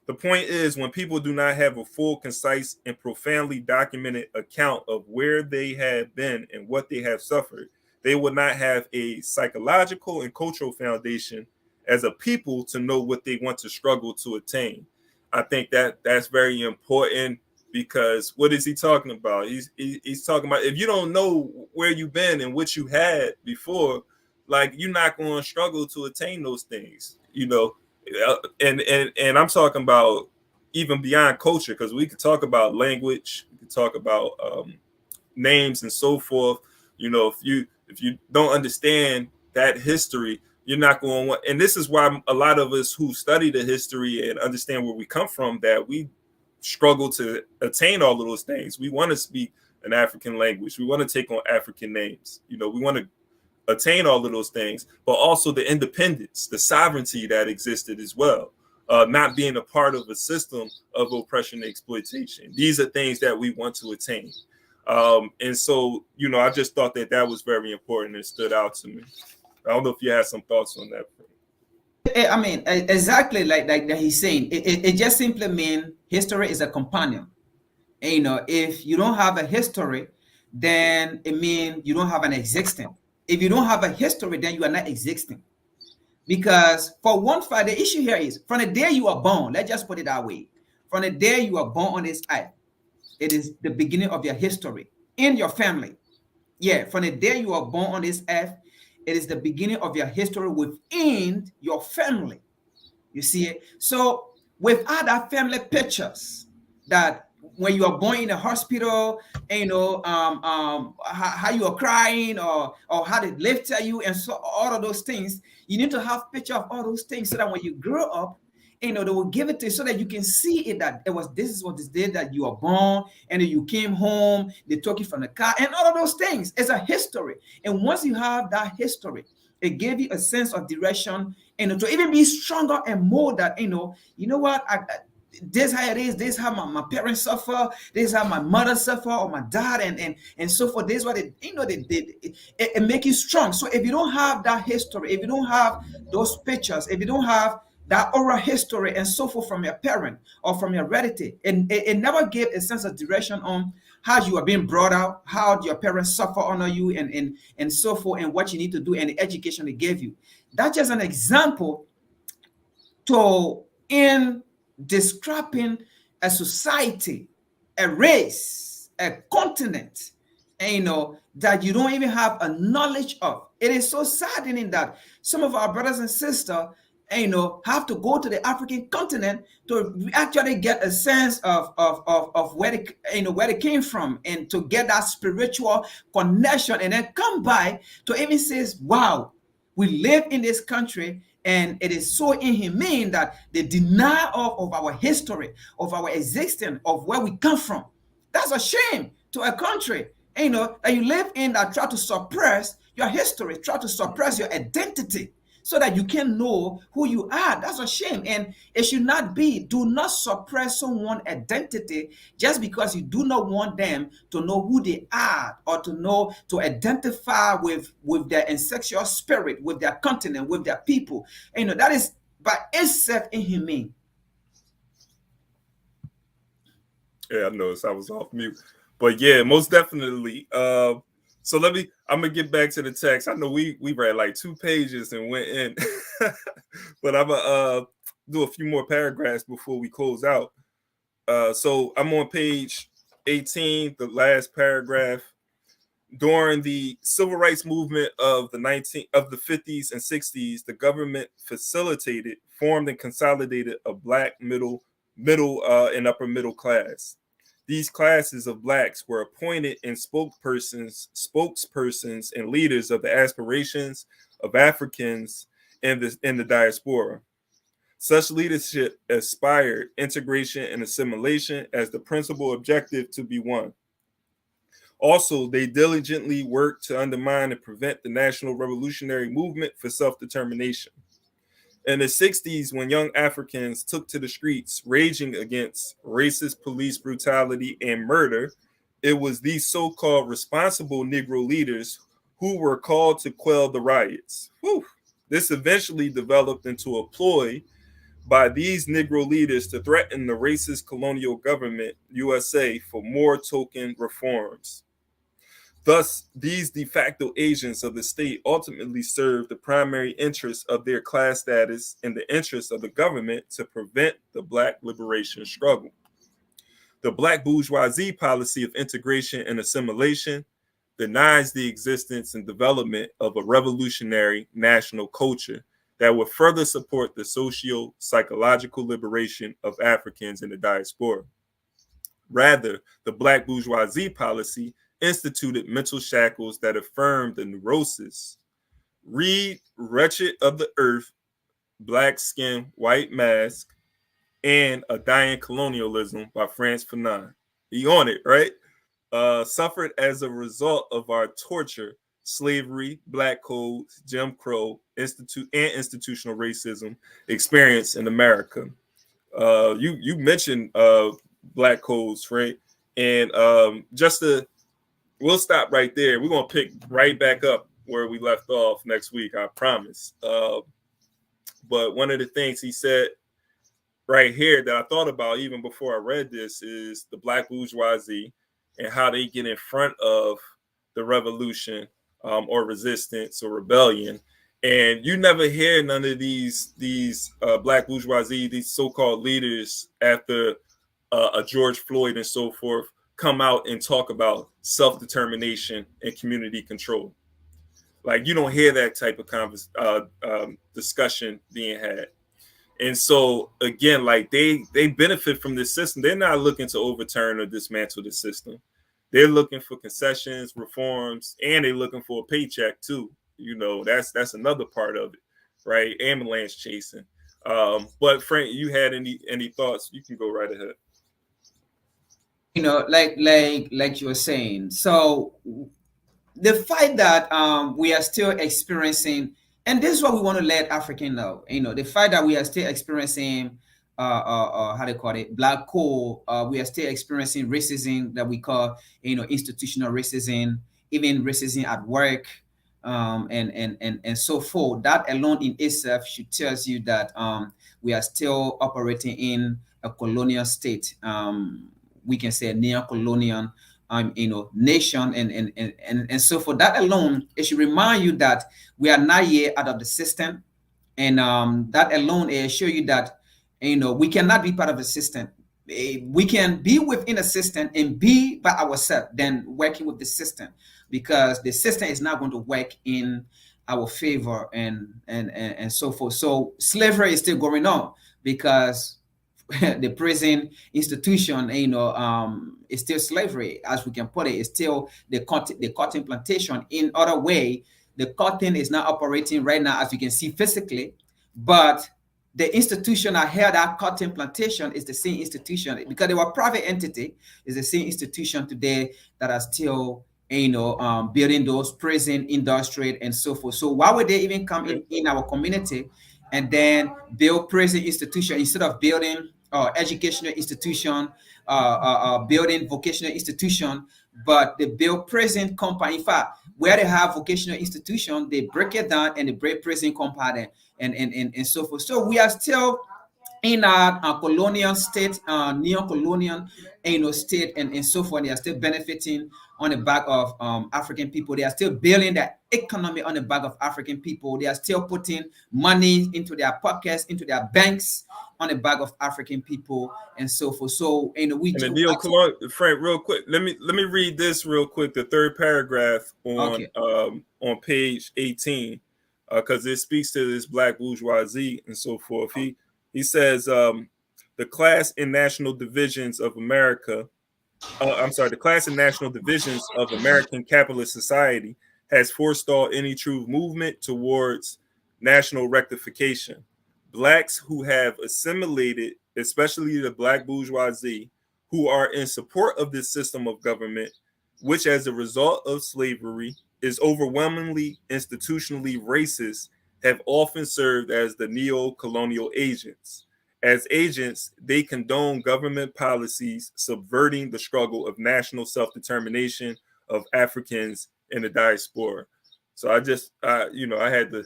The point is, when people do not have a full, concise, and profoundly documented account of where they have been and what they have suffered, they will not have a psychological and cultural foundation as a people to know what they want to struggle to attain. I think that's very important, because what is he talking about? He's talking about, if you don't know where you've been and what you had before, like, you're not going to struggle to attain those things, you know. And I'm talking about even beyond culture, because we could talk about language, we could talk about names and so forth. You know, if you don't understand that history, you're not going to want. And this is why a lot of us who study the history and understand where we come from, that we struggle to attain all of those things. We want to speak an African language. We want to take on African names. You know, we want to attain all of those things, but also the independence, the sovereignty that existed as well, not being a part of a system of oppression and exploitation. These are things that we want to attain. And so, you know, I just thought that was very important and stood out to me. I don't know if you had some thoughts on that. I mean, exactly like that he's saying. It just simply means history is a companion. And, you know, if you don't have a history, then it means you don't have an existence. If you don't have a history, then you are not existing. Because for one fact, the issue here is, from the day you are born, let's just put it that way, from the day you are born on this earth, it is the beginning of your history in your family. Yeah, from the day you are born on this earth, it is the beginning of your history within your family. You see it? So without that family pictures, that when you are born in a hospital, and, you know, how you are crying, or how they lift you, and so all of those things, you need to have picture of all those things, so that when you grow up, you know, they will give it to you, so that you can see it, that this is what this day that you are born, and then you came home, they took you from the car, and all of those things. It's a history. And once you have that history, it gave you a sense of direction, and to even be stronger and more that, you know what, this is how it is, this is how my parents suffer, this is how my mother suffer, or my dad, and so forth. This is what it make you strong. So if you don't have that history, if you don't have those pictures, if you don't have that oral history and so forth from your parent or from your relative, and it never gave a sense of direction on how you are being brought up, how your parents suffer under you, and so forth, and what you need to do, and the education they gave you. That's just an example in describing a society, a race, a continent, and, you know, that you don't even have a knowledge of. It is so saddening that some of our brothers and sisters, have to go to the African continent to actually get a sense of where they came from, and to get that spiritual connection, and then come by to even say, wow, we live in this country, and it is so inhumane that they deny of our history, of our existence, of where we come from. That's a shame to a country, that you live in, that try to suppress your history, try to suppress your identity, so that you can know who you are. That's a shame. And it should not be. Do not suppress someone's identity just because you do not want them to know who they are, or to identify with their ancestral spirit, with their continent, with their people. That is by itself inhumane. Yeah, I noticed I was off mute. But yeah, most definitely. So I'm gonna get back to the text. I know we read like 2 pages and went in, but I'm gonna do a few more paragraphs before we close out. So I'm on page 18, the last paragraph. During the civil rights movement of the 50s and 60s, the government facilitated, formed, and consolidated a black middle and upper middle class. These classes of blacks were appointed and spokespersons, and leaders of the aspirations of Africans in the diaspora. Such leadership aspired integration and assimilation as the principal objective to be won. Also, they diligently worked to undermine and prevent the national revolutionary movement for self-determination. In the 60s, when young Africans took to the streets raging against racist police brutality and murder, it was these so-called responsible Negro leaders who were called to quell the riots. Whew. This eventually developed into a ploy by these Negro leaders to threaten the racist colonial government, USA, for more token reforms. Thus, these de facto agents of the state ultimately served the primary interests of their class status and the interests of the government to prevent the Black liberation struggle. The Black bourgeoisie policy of integration and assimilation denies the existence and development of a revolutionary national culture that would further support the socio-psychological liberation of Africans in the diaspora. Rather, the Black bourgeoisie policy instituted mental shackles that affirmed the neurosis. Read Wretched of the Earth, Black Skin, White Mask, and A Dying Colonialism by Frantz Fanon. He on it, right? Suffered as a result of our torture, slavery, black codes, Jim Crow, institutional racism experience in America. You mentioned black codes, right? And we'll stop right there. We're gonna pick right back up where we left off next week, I promise. But one of the things he said right here that I thought about even before I read this is the Black bourgeoisie and how they get in front of the revolution or resistance or rebellion. And you never hear none of these Black bourgeoisie, these so-called leaders after a George Floyd and so forth, come out and talk about self-determination and community control. Like, you don't hear that type of discussion being had. And so again, like they benefit from this system. They're not looking to overturn or dismantle the system. They're looking for concessions, reforms, and they're looking for a paycheck too. That's another part of it, right? Ambulance chasing. But Frank, you had any thoughts? You can go right ahead. Like you were saying. So the fight that we are still experiencing, and this is what we want to let African know. The fight that we are still experiencing, how do you call it, black code. We are still experiencing racism that we call, institutional racism, even racism at work, and so forth. That alone in itself should tell you that we are still operating in a colonial state. We can say a neo-colonial nation, and so for that alone, it should remind you that we are not yet out of the system, and that alone it show you that we cannot be part of the system. We can be within a system and be by ourselves, then working with the system, because the system is not going to work in our favor and so forth. So slavery is still going on because the prison institution, is still slavery, as we can put it. It's still the cotton plantation. In other way, the cotton is not operating right now, as you can see physically, but the institution that held that cotton plantation is the same institution, because they were private entity, is the same institution today that are still building those prison industry and so forth. So why would they even come in our community and then build prison institution instead of building educational institution, building vocational institution, but they build prison compound. In fact, where they have vocational institution, they break it down and they break prison compound and so forth. So we are still in a colonial state, neo-colonial, state, and so forth. They are still benefiting on the back of African people. They are still building their economy on the back of African people. They are still putting money into their pockets, into their banks, on the back of African people, and so forth. So, we and the Frank, real quick. Let me read this real quick. The third paragraph on page 18, because it speaks to this black bourgeoisie and so forth. He says the class and national divisions of America. The class and national divisions of American capitalist society has forestalled any true movement towards national rectification. Blacks who have assimilated, especially the black bourgeoisie, who are in support of this system of government, which as a result of slavery is overwhelmingly institutionally racist, have often served as the neo-colonial agents. As agents, they condone government policies subverting the struggle of national self-determination of Africans in the diaspora. So I had to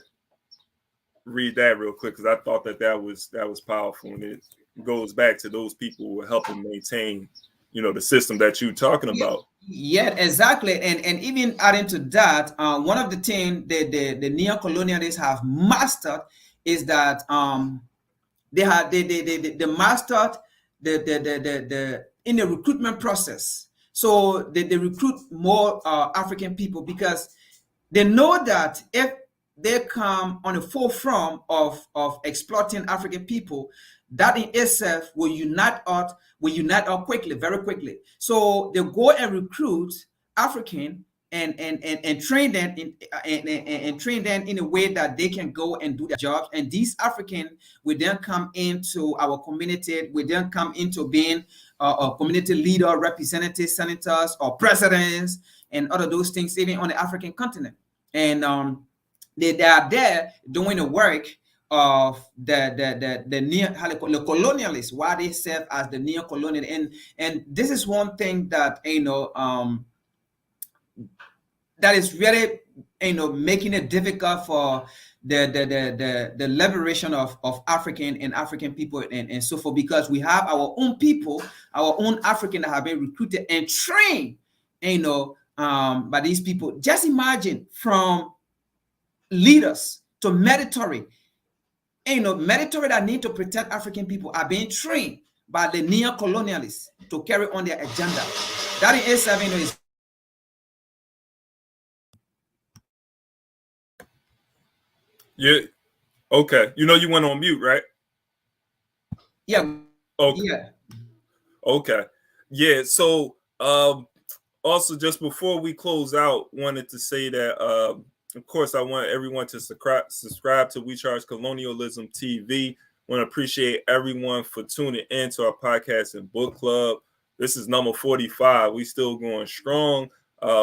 read that real quick because I thought that was powerful, and it goes back to those people who are helping maintain, the system that you're talking about. Yeah, exactly. And even adding to that, one of the things the neo-colonialists have mastered is that they mastered the in the recruitment process. So they recruit more African people because they know that if they come on the forefront of exploiting African people, that in itself will unite us quickly, very quickly. So they go and recruit African and train them in a way that they can go and do their jobs. And these African will then come into our community, will then come into being a community leader, representatives, senators, or presidents, and other those things, even on the African continent. And they are there doing the work of the colonialists, why they serve as the neo-colonial. And this is one thing that that is really making it difficult for the liberation of African and African people and so forth, because we have our own people, our own African that have been recruited and trained by these people. Just imagine, from leaders to military, military that need to protect African people are being trained by the neo-colonialists to carry on their agenda. That in itself is Yeah. Okay. You went on mute, right? Yeah. Okay. Yeah. Okay. Yeah. So also, just before we close out, wanted to say that of course I want everyone to subscribe to We Charge Colonialism TV. Want to appreciate everyone for tuning in to our podcast and book club. This is number 45. We still going strong.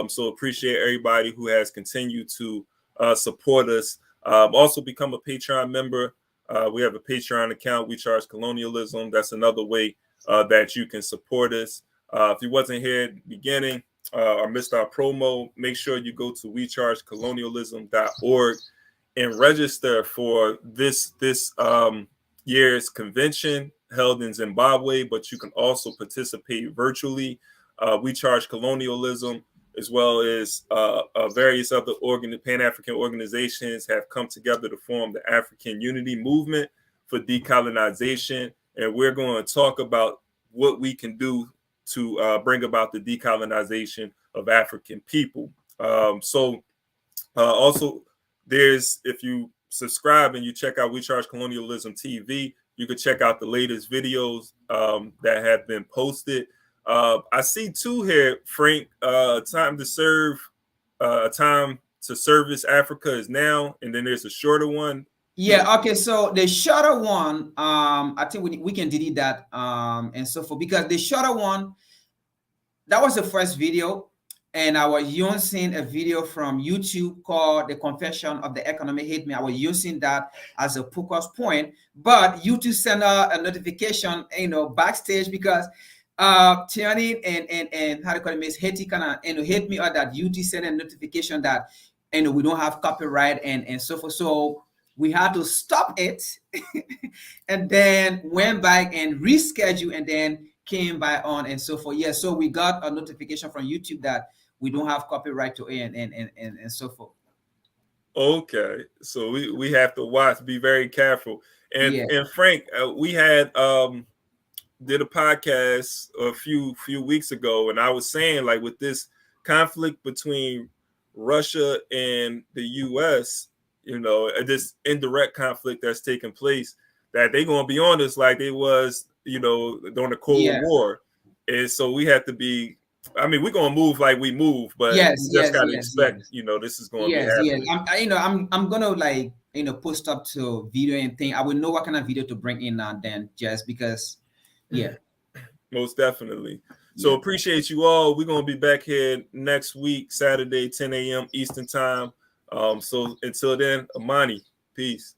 So appreciate everybody who has continued to support us. Also become a Patreon member. We have a Patreon account, We Charge Colonialism. That's another way that you can support us. If you wasn't here at the beginning or missed our promo, make sure you go to wechargecolonialism.org and register for this year's convention held in Zimbabwe, but you can also participate virtually. We Charge Colonialism, as well as various other Pan-African organizations, have come together to form the African Unity Movement for Decolonization. And we're going to talk about what we can do to bring about the decolonization of African people. Also, there's, if you subscribe and you check out We Charge Colonialism TV, you can check out the latest videos that have been posted. I see two here, Frank. Time to serve, time to service Africa is now, and then there's a shorter one. Yeah, okay. So the shorter one, I think we can delete that and so forth, because the shorter one, that was the first video, and I was using a video from YouTube called "The Confession of the Economic Hitman." I was using that as a focus point, but YouTube sent out a notification, backstage, because Tiani and how do you call it, Miss Haiti kind of hit me up that YouTube sent a notification that we don't have copyright and so forth. So we had to stop it and then went back and reschedule and then came by on and so forth. Yeah, so we got a notification from YouTube that we don't have copyright to it and so forth. Okay, so we have to watch, be very careful. And Yeah. and Frank, we had did a podcast a few weeks ago, and I was saying, like, with this conflict between Russia and the U.S., this indirect conflict that's taking place, that they're going to be on us like they was, during the Cold War. And so we have to be, I mean, we're going to move like we move, but we just got to expect, this is going to be happening. I'm going to, like, post up to video and thing. I will know what kind of video to bring in then, just because, yeah. Most definitely. So appreciate you all. We're going to be back here next week, Saturday, 10 a.m. Eastern time. So until then, Amani, peace.